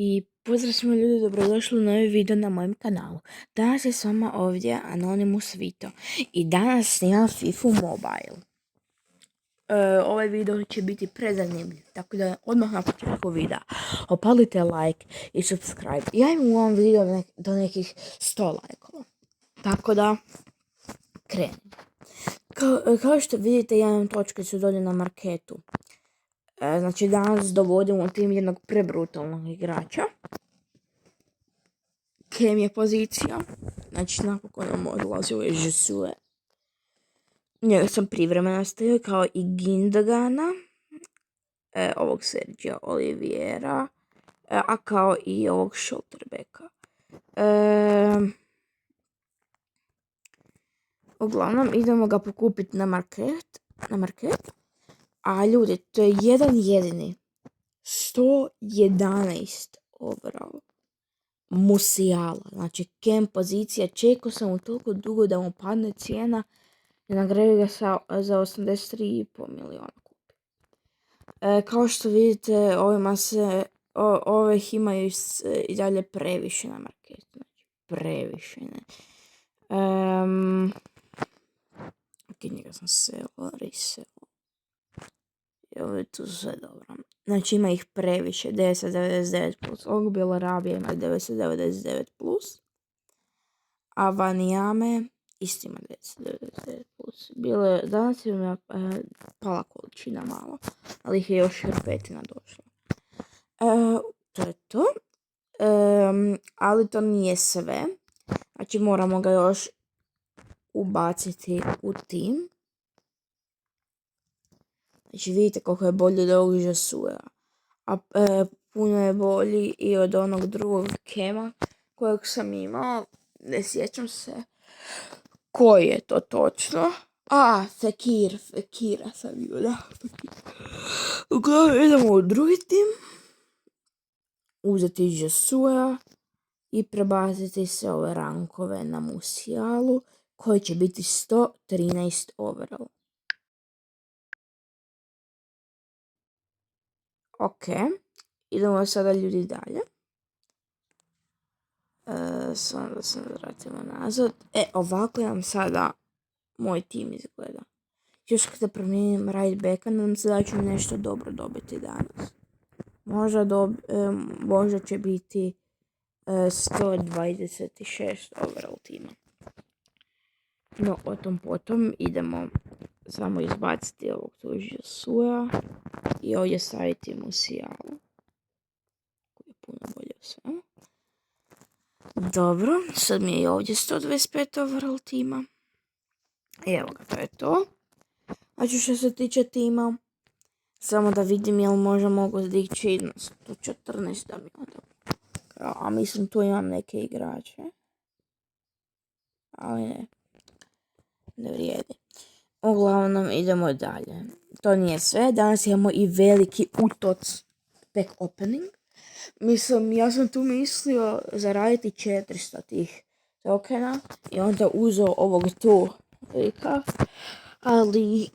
I pozdrav svima ljudi, dobrodošli u novi video na mojem kanalu. Danas je s vama ovdje Anonymous Vito i danas snimam FIFA Mobile. Ovaj video će biti prezanimljiv, tako da odmah na početku videa opalite like i subscribe. Ja imam u ovom videu do nekih 100 lajkova, tako da krenem. Kao što vidite, ja imam točkicu dolje na marketu. Znači danas dovodimo tim jednog prebrutalnog igrača. Kem je pozicija. Znači napokon nam odlazi u Jesue. Njega sam privremeno stavio kao i Gindagana. Ovog Sergio Oliviera. A kao i ovog Schlotterbecka. Uglavnom idemo ga pokupiti na market. A ljudi, to je jedan jedini 111 overall Musiala. Znači kem pozicija, čekao sam mu toliko dugo da mu padne cijena i na kraju ga za 83,5 milijuna kupi. Kao što vidite, ovih imaju i dalje previše na marketu. Znači previše, ne. Ok, njega sam reseo. I ovo je tu sve dobro. Znači ima ih previše. 999 plus. Ovog Belarabija ima 999 plus. A Vanijame isto ima 999 plus. Danas je pala količina malo. Ali ih je još hrpetina došla. To je to. Ali to nije sve. Znači moramo ga još ubaciti u tim. Znači vidite koliko je bolji od ovog Jesua. A puno je bolji i od onog drugog Kema kojeg sam imao. Ne sjećam se koji je to točno. Fekira sam bio, da. Uglavnom idemo u drugi tim. Uzeti Jesua i prebaciti se ove rankove na Musialu koji će biti 113 overall. Ok, idemo sada ljudi dalje. Samo da se vratimo nazad. Ovako nam sada moj tim izgleda. Još kada promijenim right backa, nadam se da ću nešto dobro dobiti danas. Možda će biti 126 overall tima. No, o tom potom idemo samo izbaciti ovog tu Jesua i ovdje staviti Musialu. Koji je puno bolje od svega. Dobro, sad mi je i ovdje 125 overall tima. Evo ga, to je to. Znači što se tiče tima, samo da vidim jel možda mogu dići na 114 da mi onda. A mislim tu imam neke igrače. Ali ne vrijedi. Uglavnom idemo dalje. To nije sve, danas imamo i veliki utoc pack opening. Mislim, ja sam tu mislio zaraditi 400 tih tokena i onda uzeo ovog tu lika, ali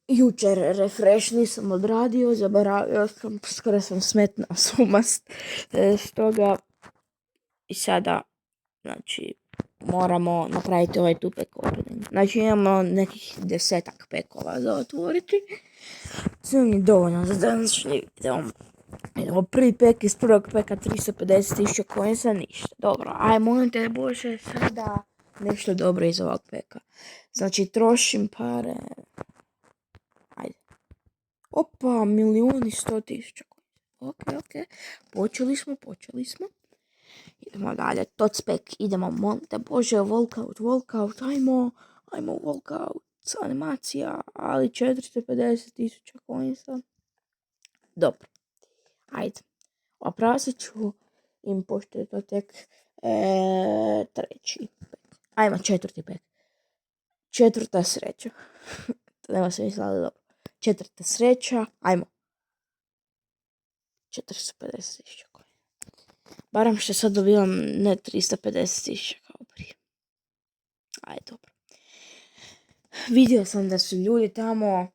jučer refresh nisam odradio, zaboravio sam, skoro sam smetnao sumast, stoga i sada, znači, moramo napraviti ovaj tu pack opening. Znači imamo nekih 10 pekova za otvoriti. Sve mi je dovoljno za današnji video. Idemo prvi pek iz prvog peka 350.000 coinsa, ništa. Dobro, molim te Bože sada nešto dobro iz ovog peka. Znači trošim pare. Ajde. Opa, 1.100.000 coinsa. Ok. Počeli smo. Idemo dalje, tots pek, idemo, molim te Bože, walkout, ajmo walkout, animacija, ali 450.000 coinsa. Dobro. Ajde, oprasit ću im pošto je to tek treći pek. Ajmo, četvrti pek. Četvrta sreća. To nema smisla, ali dobro. Četvrta sreća, ajmo. 450.000 coinsa. Baram što sad dobivam ne 350.000 kao prije. Ajde, dobro. Vidio sam da su ljudi tamo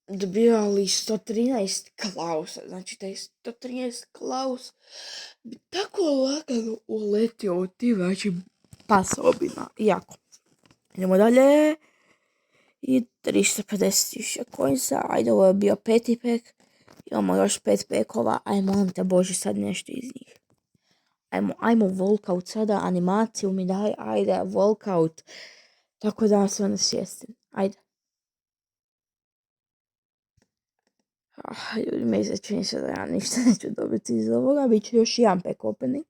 dobivali 113 Klausa. Znači taj 113 Klaus bi tako lagano uletio u ti vaši pasobina. Jako. Idemo dalje. I 350.000 coinsa. Ajde, ovo je bio 5. pek. Imamo još 5 pekova. Ajmo, molim te Bože, sad nešto iz njih. Ajmo walkout sada, animaciju mi daj, ajde, walkout. Tako da se onda sjestim. Ajde. Ljudi, mi se čini se da ja ništa neću dobiti iz ovoga. Biće još jedan pack opening.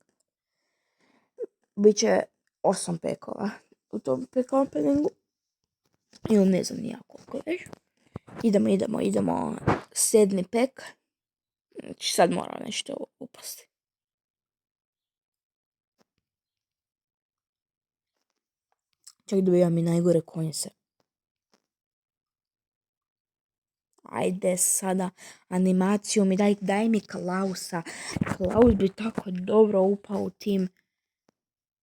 Biće 8 pekova u tom pack openingu. Ili ne znam nijako koliko već. Idemo. 7. pack. Znači sad mora nešto upasti. Čak dobijam i najgore konjce. Ajde sada animaciju mi daj mi Klausa. Klaus bi tako dobro upao u tim.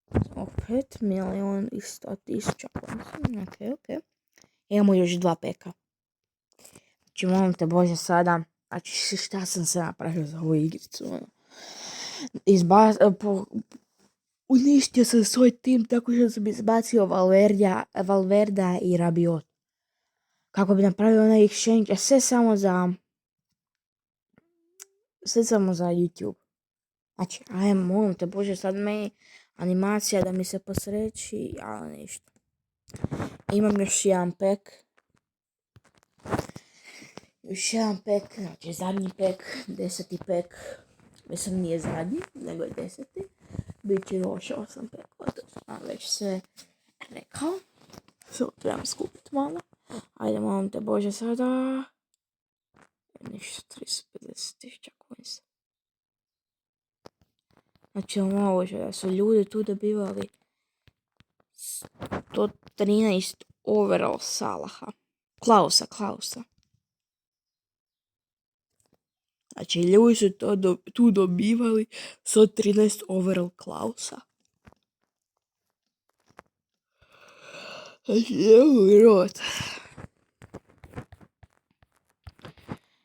5.100.000 konca. Ok. Imamo još 2 peka. Znači molim te Bože sada. Znači šta sam se napravio za ovu igricu. Uništio sam svoj tim tako što sam izbacio Valverda i Rabiot. Kako bi napravio onaj exchange, sve samo za YouTube. Znači, ajmo, molim te Bože, sad meni animacija da mi se posreći, ali ništa. Imam još jedan pek. Znači zadnji pek, 10. pek. Mislim nije zadnji, nego je 10. Biće još 8 pekova, to sam već sve rekao. Samo trebam skupiti malo. Ajde, molim te Bože, sada. Ništa, 350.000 coinsa. Znači, moguće da su ljudi tu dobivali 113 overall Salaha. Klausa. Znači, ljudi su tu dobivali 113 overall Klausa. Znači, evo vjerovat.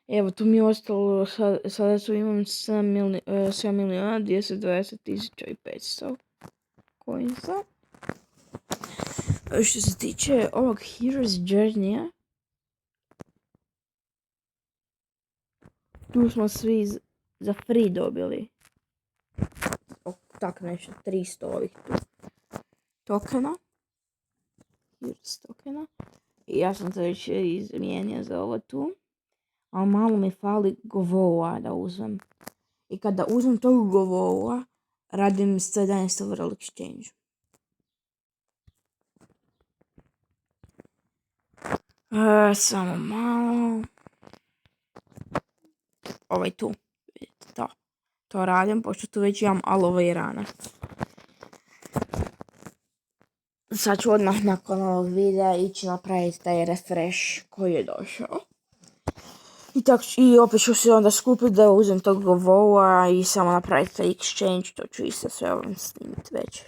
Evo, tu mi je ostalo, sada su imam 7.220.500 coinsa. Što se tiče ovog Hero's Journey-a, tu smo svi za free dobili. Tak nešto, 300 ovih tu tokena. Hero's tokena. I ja sam to već izmijenio za ovo tu. Ali malo mi fali Govoa da uzmem. I kada uzmem tog Govoa, radim 111 overall exchange. Samo malo. Ovaj tu. Vidite to. To radim, pošto tu već imam aloe verana. Sad ću odmah nakon ovog videa ići napraviti taj refresh koji je došao. I opet ću se onda skupiti da uzem tog Govoa i samo napraviti taj exchange. To ću isto sve ovim snimiti već.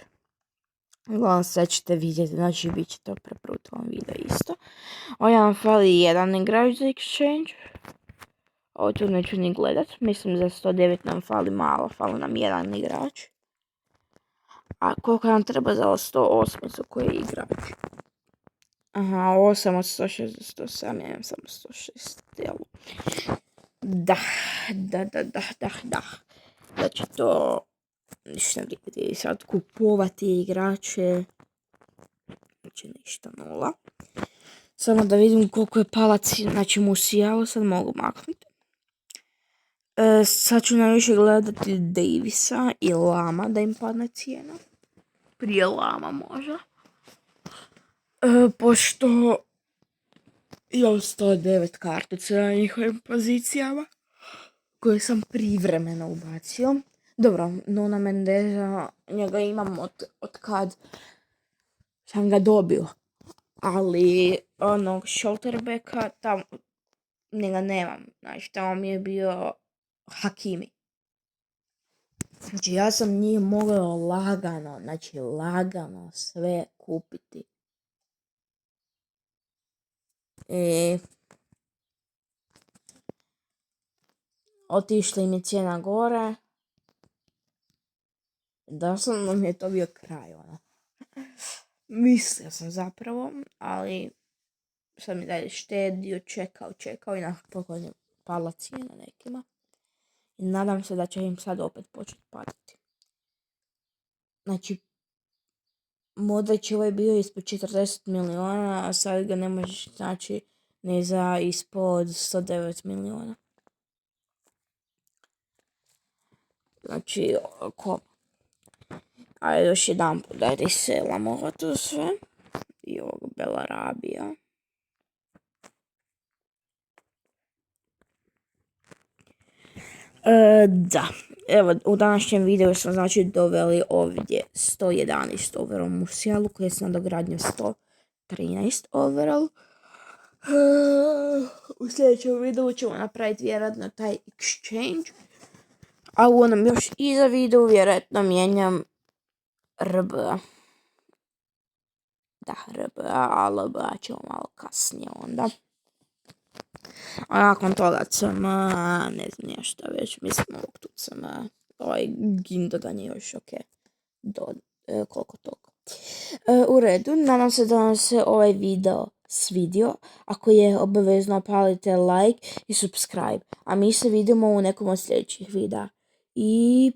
Uglavnom sve ćete vidjeti, znači bit će to preprut ovom video isto. Ovdje nam fali jedan igrač za exchange. Ovo tu neću ni gledat, mislim za 109 nam fali malo, fali nam jedan igrač. A koliko nam treba za 108 koji je igrač? Aha, 8 od 106 do 107, ja imam samo 106, jel? Da. Znači to ništa vrijedi sad kupovati igrače. Znači ništa, 0. Samo da vidim koliko je palac, znači Musiala sad mogu maknuti. Sad ću najviše gledati Davisa i Lama da im padne cijena. Prije Lama možda. Pošto imam 109 kartica na njihovim pozicijama koje sam privremeno ubacio. Dobro, Nuna Mendeza, njega imam od kad sam ga dobio. Ali onog Schlotterbecka, tam njega nemam. Znači, tamo mi je bio Hakimi. Znači, ja sam njih mogao lagano sve kupiti. otišli mi cijena gore. Doslovno mi je to bio kraj, ono. Mislio sam zapravo, ali sam i dalje štedio, čekao i napokon je pala cijena nekima. I nadam se da će im sad opet početi padati. Znači, modrić ovaj bio ispod 40 miliona, a sad ga ne možeš naći ni za ispod 109 miliona. Znači, a još jedan put da reselamo ovo to sve. I ovog Belarabija. Da, evo u današnjem videu smo znači doveli ovdje 111 overall Musialu koji je s nadogradnjom 113 overall. U sljedećem videu ćemo napraviti vjerojatno taj exchange. A u onom još iza videu vjerojatno mijenjam RBA. Da, RBA, a LBA ćemo malo kasnije onda. A nakon toga CMA, ne znam ja šta već, mislim ovog tu CMA, ovaj Gindogan je još ok, koliko toliko. U redu, nadam se da vam se ovaj video svidio, ako je obavezno palite like i subscribe, a mi se vidimo u nekom od sljedećih videa. I